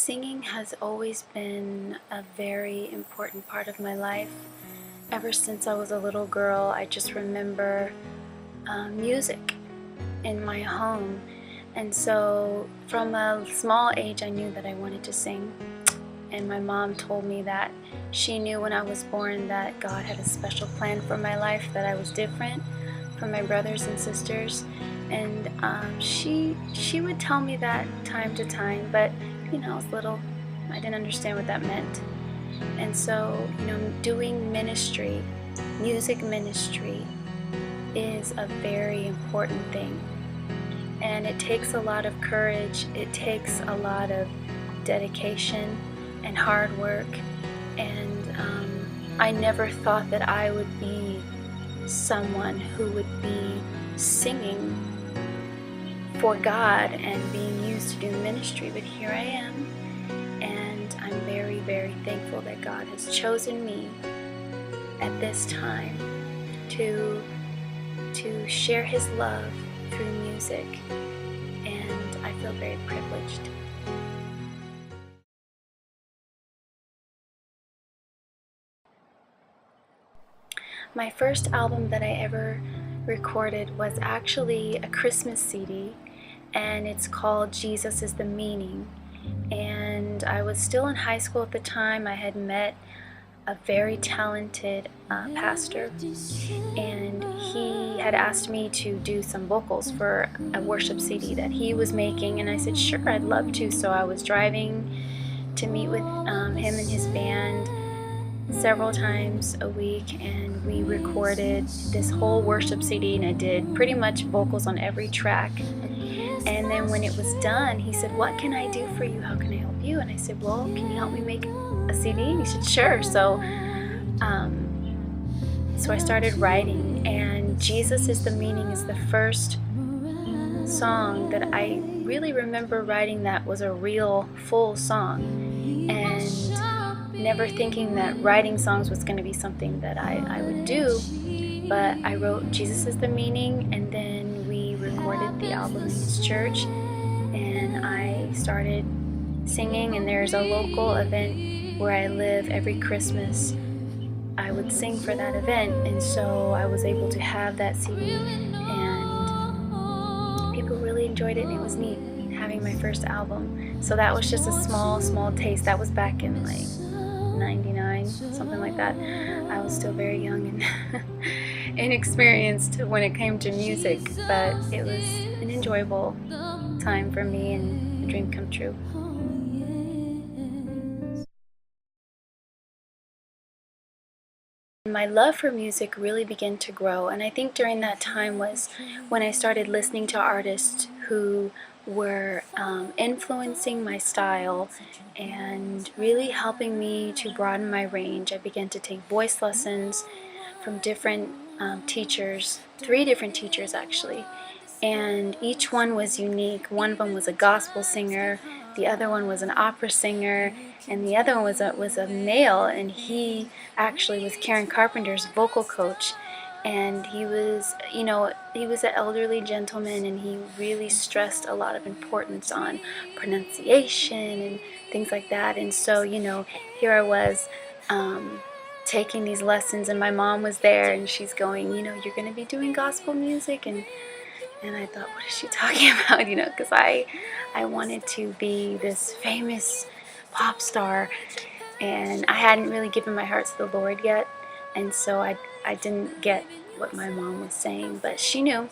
Singing has always been a very important part of my life. Ever since I was a little girl, I just remember music in my home. And so from a small age, I knew that I wanted to sing. And my mom told me that she knew when I was born that God had a special plan for my life, that I was different from my brothers and sisters. And she would tell me that time to time, but I was little. I didn't understand what that meant. And so, doing ministry, music ministry, is a very important thing. And it takes a lot of courage. It takes a lot of dedication and hard work. And I never thought that I would be someone who would be singing for God and being used to do ministry, but here I am, and I'm very, very thankful that God has chosen me at this time to share His love through music, and I feel very privileged. My first album that I ever recorded was actually a Christmas CD, and it's called Jesus is the Meaning. And I was still in high school at the time. I had met a very talented pastor, and he had asked me to do some vocals for a worship CD that he was making, and I said sure, I'd love to. So I was driving to meet with him and his band several times a week, and we recorded this whole worship CD, and I did pretty much vocals on every track. And then when it was done, he said, what can I do for you? How can I help you? And I said, well, can you help me make a CD? And he said, sure. So I started writing, and Jesus is the Meaning is the first song that I really remember writing that was a real full song, and never thinking that writing songs was going to be something that I would do. But I wrote Jesus is the Meaning, and then we recorded the album in his church, and I started singing, and there's a local event where I live every Christmas. I would sing for that event, and so I was able to have that CD, and people really enjoyed it, and it was neat having my first album. So that was just a small taste. That was back in like 99, something like that. I was still very young and inexperienced when it came to music, but it was an enjoyable time for me and a dream come true. My love for music really began to grow, and I think during that time was when I started listening to artists who were influencing my style and really helping me to broaden my range. I began to take voice lessons from different teachers, 3 different teachers actually, and each one was unique. One of them was a gospel singer, the other one was an opera singer, and the other one was a male, and he actually was Karen Carpenter's vocal coach. And he was an elderly gentleman, and he really stressed a lot of importance on pronunciation and things like that. And so, here I was taking these lessons, and my mom was there, and she's going, you're going to be doing gospel music, and I thought, what is she talking about? Because I wanted to be this famous pop star, and I hadn't really given my heart to the Lord yet, and so I didn't get what my mom was saying, but she knew.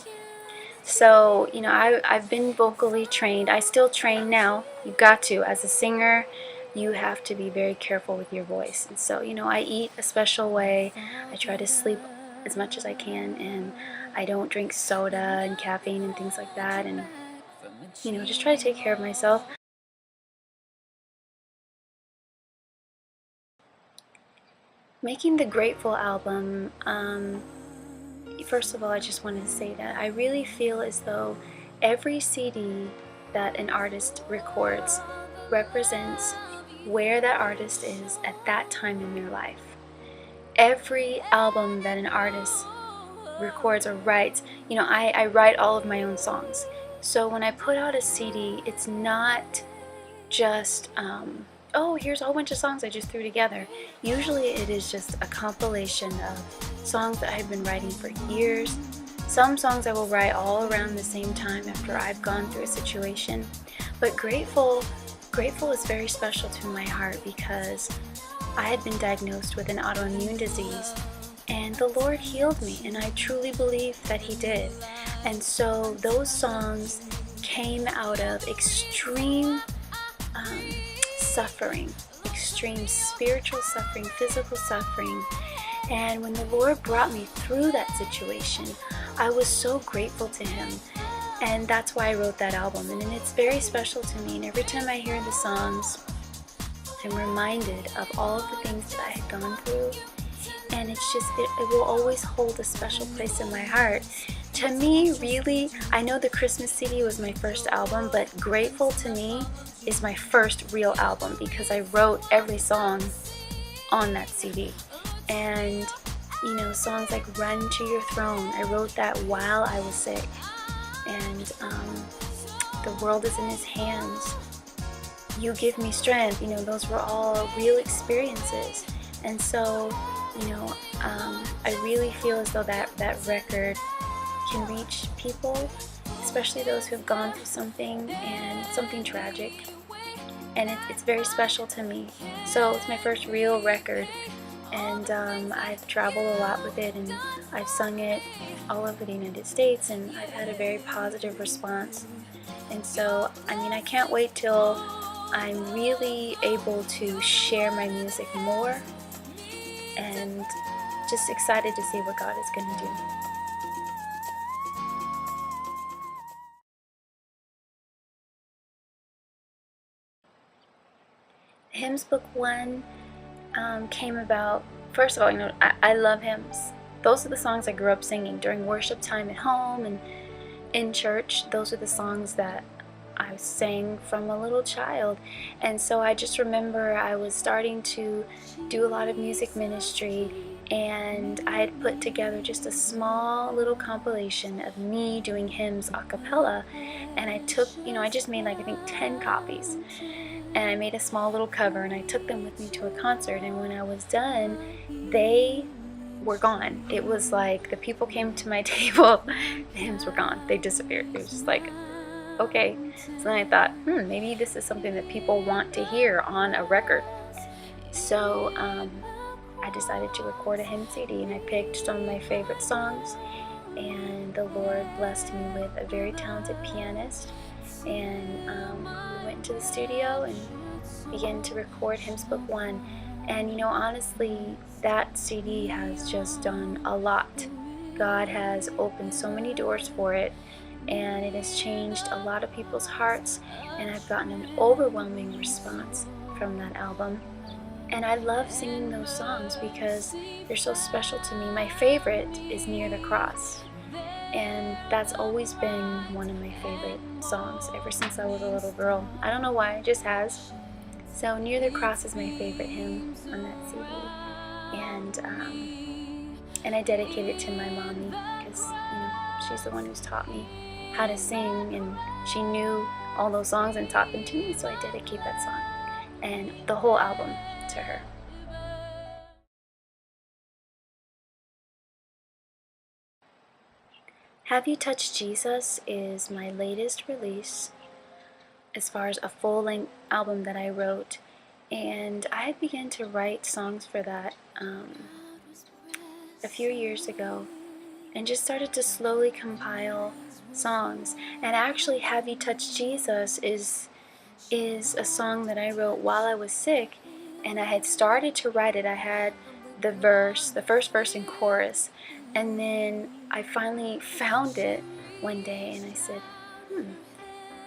So, I've been vocally trained. I still train now. You've got to. As a singer, you have to be very careful with your voice. And so, I eat a special way. I try to sleep as much as I can, and I don't drink soda and caffeine and things like that, and, just try to take care of myself. Making the Grateful album, first of all, I just wanted to say that I really feel as though every CD that an artist records represents where that artist is at that time in their life. Every album that an artist records or writes, I write all of my own songs. So when I put out a CD, it's not just, oh, here's a whole bunch of songs I just threw together. Usually it is just a compilation of songs that I've been writing for years. Some songs I will write all around the same time after I've gone through a situation. But Grateful is very special to my heart because I had been diagnosed with an autoimmune disease, and the Lord healed me, and I truly believe that He did. And so those songs came out of extreme suffering, extreme spiritual suffering, physical suffering. And when the Lord brought me through that situation, I was so grateful to Him. And that's why I wrote that album. And it's very special to me. And every time I hear the songs, I'm reminded of all of the things that I had gone through. And it's just, it will always hold a special place in my heart. To me, really, I know the Christmas CD was my first album, but Grateful to me is my first real album because I wrote every song on that CD. And, you know, songs like Run to Your Throne, I wrote that while I was sick. And The World is in His Hands, You Give Me Strength, you know, those were all real experiences. And so, you know, I really feel as though that record can reach people, especially those who have gone through something and something tragic. And it's very special to me. So it's my first real record, and I've traveled a lot with it, and I've sung it all over the United States, and I've had a very positive response. And so, I mean, I can't wait till I'm really able to share my music more, and just excited to see what God is going to do. Hymns Book 1 came about, first of all, you know, I love hymns. Those are the songs I grew up singing during worship time at home and in church. Those are the songs that I sang from a little child. And so I just remember I was starting to do a lot of music ministry, and I had put together just a small little compilation of me doing hymns a cappella. And I took, you know, I just made like I think 10 copies. And I made a small little cover, and I took them with me to a concert. And when I was done, they were gone. It was like the people came to my table, the hymns were gone. They disappeared. It was just like, okay. So then I thought, maybe this is something that people want to hear on a record. So I decided to record a hymn CD, and I picked some of my favorite songs. And the Lord blessed me with a very talented pianist. And we went into the studio and began to record Hymns Book 1. And, you know, honestly, that CD has just done a lot. God has opened so many doors for it, and it has changed a lot of people's hearts, and I've gotten an overwhelming response from that album. And I love singing those songs because they're so special to me. My favorite is Near the Cross. And that's always been one of my favorite songs ever since I was a little girl. I don't know why, it just has. So Near the Cross is my favorite hymn on that CD. And I dedicate it to my mommy because, you know, she's the one who's taught me how to sing, and she knew all those songs and taught them to me, so I dedicate that song and the whole album to her. Have You Touched Jesus is my latest release as far as a full-length album that I wrote, and I began to write songs for that a few years ago, and just started to slowly compile songs. And actually, Have You Touched Jesus is a song that I wrote while I was sick, and I had started to write it. I had the first verse and chorus, and then I finally found it one day, and I said,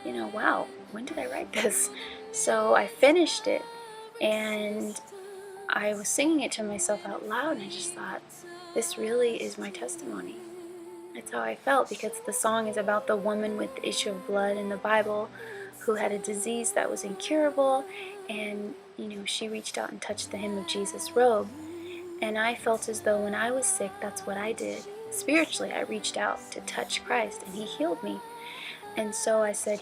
you know, wow, when did I write this? So I finished it, and I was singing it to myself out loud, and I just thought, this really is my testimony. That's how I felt, because the song is about the woman with the issue of blood in the Bible who had a disease that was incurable, and, you know, she reached out and touched the hem of Jesus' robe. And I felt as though when I was sick, that's what I did. Spiritually, I reached out to touch Christ, and He healed me. And so I said,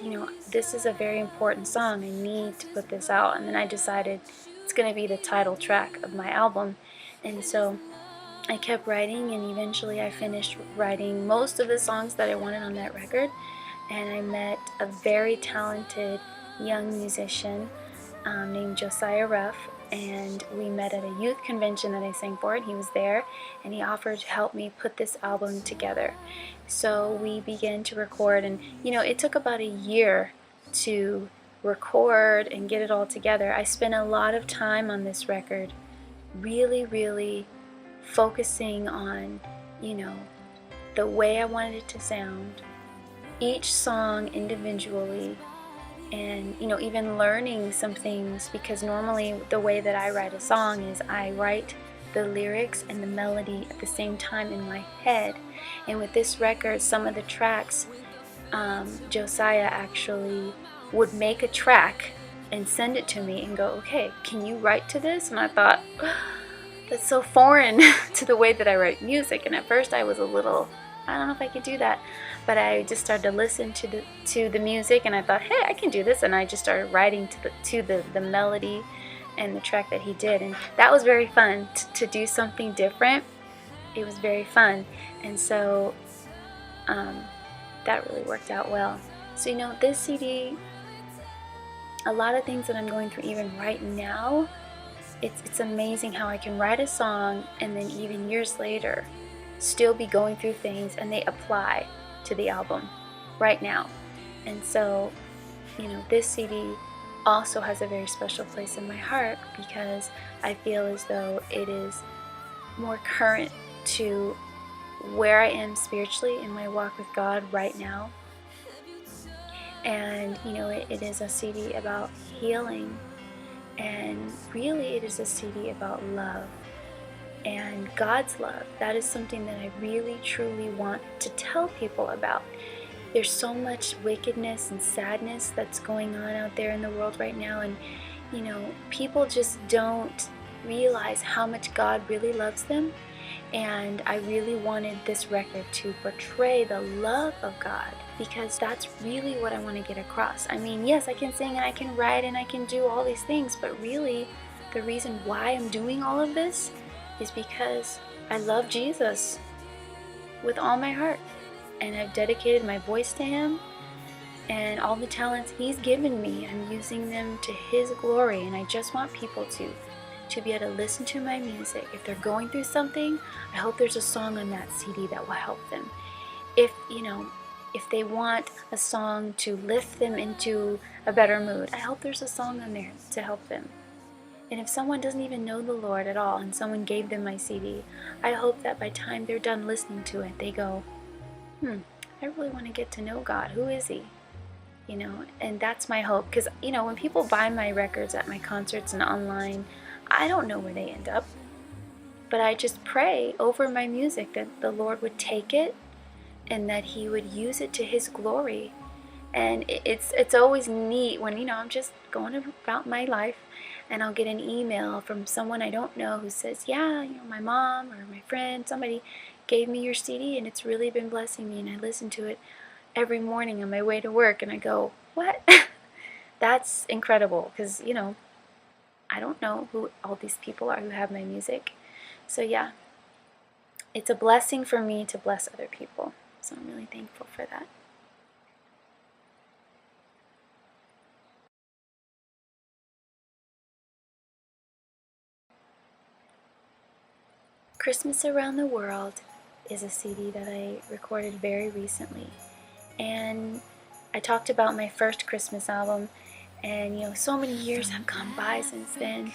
this is a very important song. I need to put this out. And then I decided it's going to be the title track of my album. And so I kept writing, and eventually I finished writing most of the songs that I wanted on that record. And I met a very talented young musician named Josiah Ruff, and we met at a youth convention that I sang for, and he was there, and he offered to help me put this album together. So we began to record, and it took about a year to record and get it all together. I spent a lot of time on this record really, really focusing on, the way I wanted it to sound, each song individually, and even learning some things, because normally the way that I write a song is I write the lyrics and the melody at the same time in my head. And with this record, some of the tracks, Josiah actually would make a track and send it to me and go, okay, can you write to this? And I thought, that's so foreign to the way that I write music. And at first I was a little, I don't know if I could do that. But I just started to listen to the music, and I thought, hey, I can do this. And I just started writing to the melody and the track that he did. And that was very fun to do something different. It was very fun. And so that really worked out well. So this CD, a lot of things that I'm going through even right now, it's amazing how I can write a song and then even years later still be going through things and they apply to the album right now. And so this CD also has a very special place in my heart, because I feel as though it is more current to where I am spiritually in my walk with God right now. And it is a CD about healing, and really it is a CD about love and God's love. That is something that I really truly want to tell people about. There's so much wickedness and sadness that's going on out there in the world right now, and people just don't realize how much God really loves them. And I really wanted this record to portray the love of God, because that's really what I want to get across. I mean, yes, I can sing and I can write and I can do all these things, but really the reason why I'm doing all of this is because I love Jesus with all my heart, and I've dedicated my voice to Him, and all the talents He's given me, I'm using them to His glory. And I just want people to be able to listen to my music. If they're going through something, I hope there's a song on that CD that will help them. If they want a song to lift them into a better mood, I hope there's a song on there to help them. And if someone doesn't even know the Lord at all and someone gave them my CD, I hope that by the time they're done listening to it, they go, I really want to get to know God. Who is He? And that's my hope. Because, when people buy my records at my concerts and online, I don't know where they end up. But I just pray over my music that the Lord would take it and that He would use it to His glory. And it's always neat when, I'm just going about my life, and I'll get an email from someone I don't know who says, yeah, my mom or my friend, somebody gave me your CD and it's really been blessing me, and I listen to it every morning on my way to work. And I go, what? That's incredible, because, I don't know who all these people are who have my music. So yeah, it's a blessing for me to bless other people. So I'm really thankful for that. Christmas Around the World is a CD that I recorded very recently. And I talked about my first Christmas album, and so many years have gone by since then,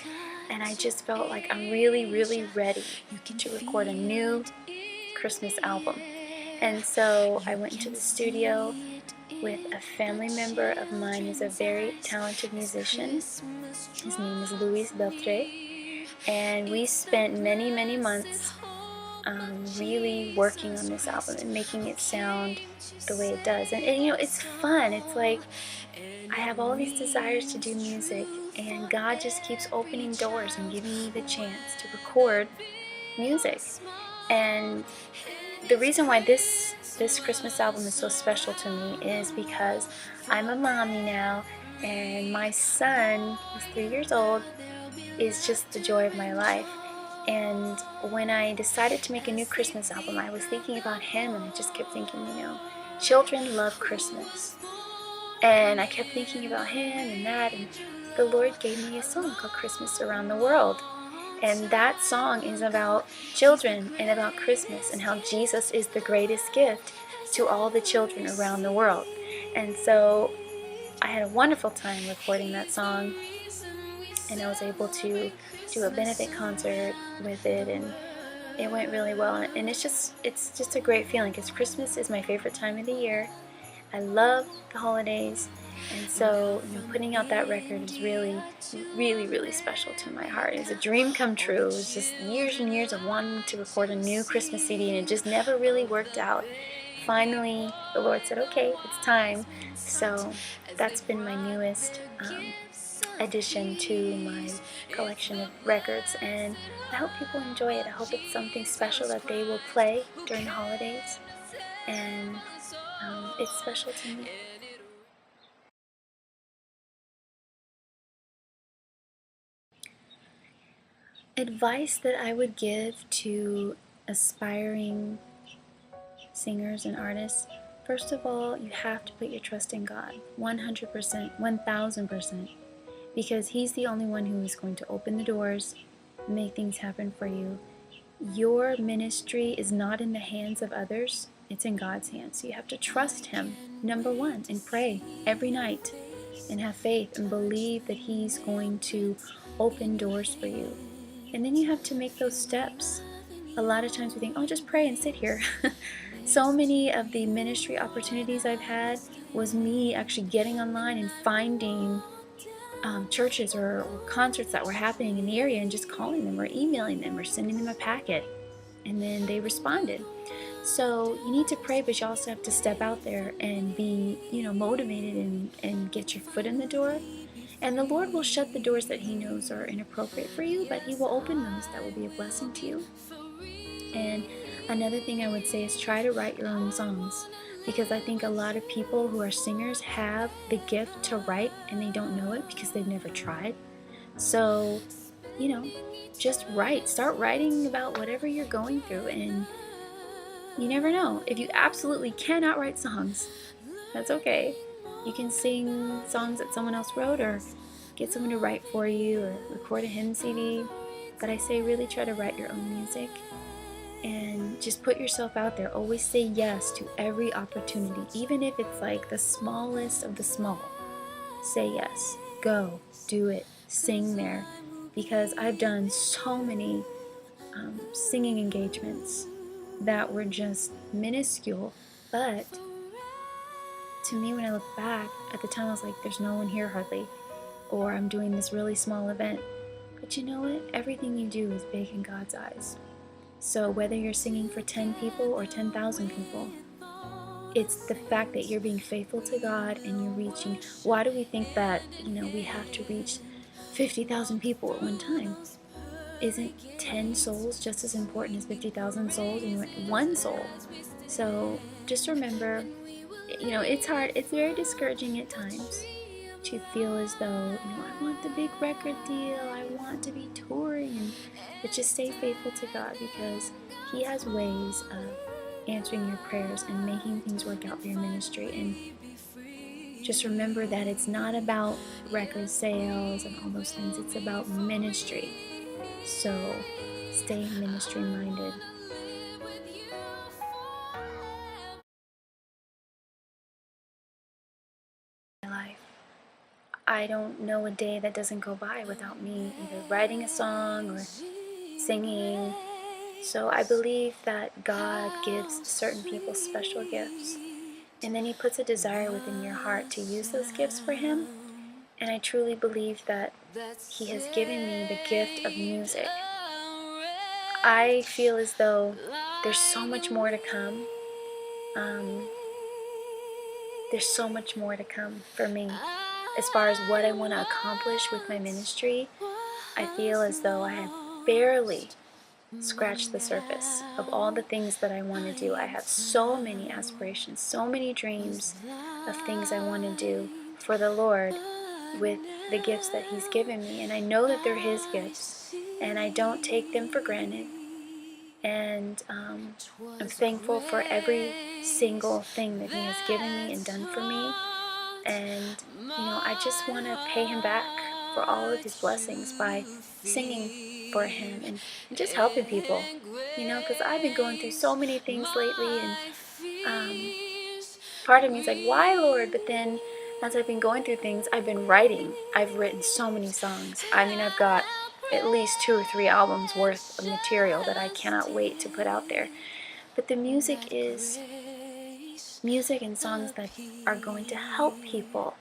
and I just felt like I'm really, really ready to record a new Christmas album. And so I went into the studio with a family member of mine who's a very talented musician. His name is Luis Beltre, and we spent many, many months really working on this album and making it sound the way it does. And it's fun. It's like I have all these desires to do music, and God just keeps opening doors and giving me the chance to record music. And the reason why this this Christmas album is so special to me is because I'm a mommy now, and my son, who's 3 years old, is just the joy of my life. And when I decided to make a new Christmas album, I was thinking about him, and I just kept thinking, children love Christmas. And I kept thinking about him and that, and the Lord gave me a song called Christmas Around the World. And that song is about children and about Christmas and how Jesus is the greatest gift to all the children around the world. And so I had a wonderful time recording that song, and I was able to do a benefit concert with it, and it went really well. And it's just a great feeling because Christmas is my favorite time of the year. I love the holidays, and so putting out that record is really, really, really special to my heart. It's a dream come true. It was just years and years of wanting to record a new Christmas CD, and it just never really worked out. Finally, the Lord said, okay, it's time. So that's been my newest addition to my collection of records, and I hope people enjoy it. I hope it's something special that they will play during the holidays, and it's special to me. Advice that I would give to aspiring singers and artists: first of all, you have to put your trust in God 100%, 1000%, because He's the only one who is going to open the doors, make things happen for you. Your ministry is not in the hands of others, it's in God's hands. So you have to trust Him, number one, and pray every night and have faith and believe that He's going to open doors for you. And then you have to make those steps. A lot of times we think, oh, just pray and sit here. So many of the ministry opportunities I've had was me actually getting online and finding churches or concerts that were happening in the area and just calling them or emailing them or sending them a packet, and then they responded. So you need to pray, but you also have to step out there and be motivated and get your foot in the door. And the Lord will shut the doors that He knows are inappropriate for you, but He will open those that will be a blessing to you. And another thing I would say is try to write your own songs, because I think a lot of people who are singers have the gift to write and they don't know it because they've never tried. So, just write. Start writing about whatever you're going through, and you never know. If you absolutely cannot write songs, that's okay. You can sing songs that someone else wrote, or get someone to write for you, or record a hymn CD. But I say really try to write your own music and just put yourself out there. Always say yes to every opportunity, even if it's like the smallest of the small. Say yes. Go. Do it. Sing there. Because I've done so many singing engagements that were just minuscule, but to me, when I look back, at the time I was like, there's no one here hardly, or I'm doing this really small event. But you know what? Everything you do is big in God's eyes. So whether you're singing for 10 people or 10,000 people, it's the fact that you're being faithful to God and you're reaching. Why do we think that, we have to reach 50,000 people at one time? Isn't 10 souls just as important as 50,000 souls? And you went one soul. So just remember, it's hard. It's very discouraging at times to feel as though, I want the big record deal. I want to be touring. But just stay faithful to God, because He has ways of answering your prayers and making things work out for your ministry. And just remember that it's not about record sales and all those things. It's about ministry. So stay ministry minded. Life. I don't know a day that doesn't go by without me either writing a song or singing. So I believe that God gives certain people special gifts, and then He puts a desire within your heart to use those gifts for Him. And I truly believe that He has given me the gift of music. I feel as though there's so much more to come. There's so much more to come for me. As far as what I want to accomplish with my ministry, I feel as though I have barely scratch the surface of all the things that I want to do. I have so many aspirations, so many dreams of things I want to do for the Lord with the gifts that He's given me. And I know that they're His gifts, and I don't take them for granted. And I'm thankful for every single thing that He has given me and done for me. And, I just want to pay Him back for all of His blessings by singing for Him and just helping people, because I've been going through so many things lately, and part of me is like, why, Lord? But then as I've been going through things, I've been writing. I've written so many songs. I mean, I've got at least 2 or 3 albums worth of material that I cannot wait to put out there. But the music is music and songs that are going to help people.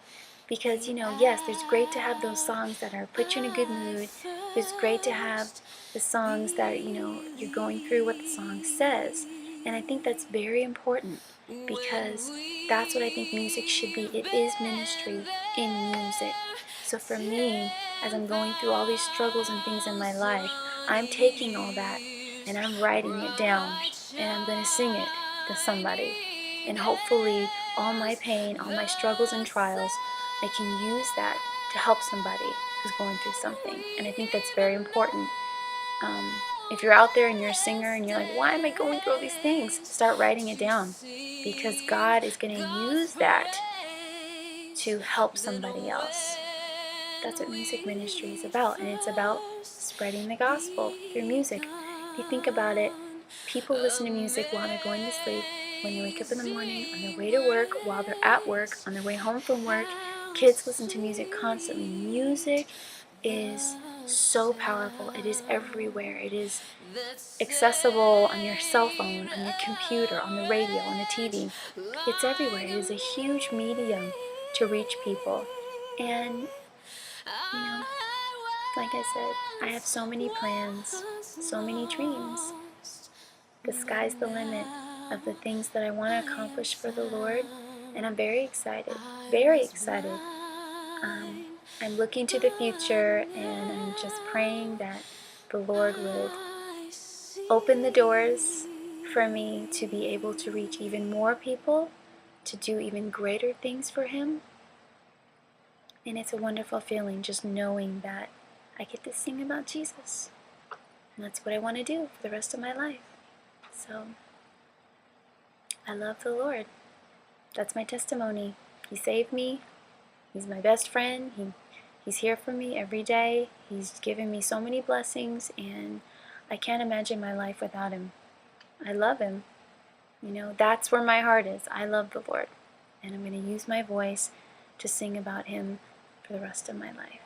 Because, yes, there's great to have those songs that are put you in a good mood. There's great to have the songs that, you're going through what the song says. And I think that's very important, because that's what I think music should be. It is ministry in music. So for me, as I'm going through all these struggles and things in my life, I'm taking all that and I'm writing it down, and I'm going to sing it to somebody. And hopefully all my pain, all my struggles and trials, I can use that to help somebody who's going through something. And I think that's very important. If you're out there and you're a singer and you're like, why am I going through all these things? Start writing it down, because God is going to use that to help somebody else. That's what music ministry is about, and it's about spreading the gospel through music. If you think about it, people listen to music while they're going to sleep, when they wake up in the morning, on their way to work, while they're at work, on their way home from work. Kids listen to music constantly. Music is so powerful. It is everywhere. It is accessible on your cell phone, on your computer, on the radio, on the TV. It's everywhere. It is a huge medium to reach people. And, like I said, I have so many plans, so many dreams. The sky's the limit of the things that I want to accomplish for the Lord, and I'm very excited, very excited. I'm looking to the future, and I'm just praying that the Lord would open the doors for me to be able to reach even more people, to do even greater things for Him. And it's a wonderful feeling just knowing that I get to sing about Jesus. And that's what I want to do for the rest of my life. So, I love the Lord. That's my testimony. He saved me. He's my best friend. He's here for me every day. He's given me so many blessings, and I can't imagine my life without Him. I love Him. That's where my heart is. I love the Lord. And I'm going to use my voice to sing about Him for the rest of my life.